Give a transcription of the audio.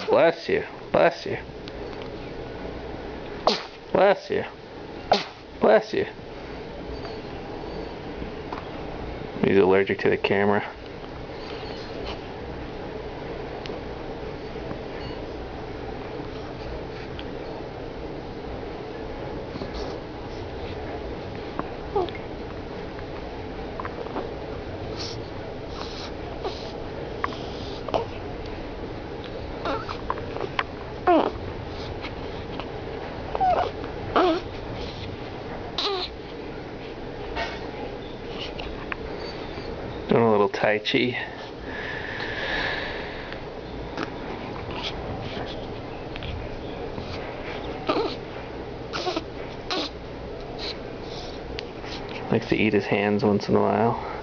Bless you. Bless you. Bless you. Bless you. He's allergic to the camera. Doing a little Tai Chi. Likes to eat his hands once in a while.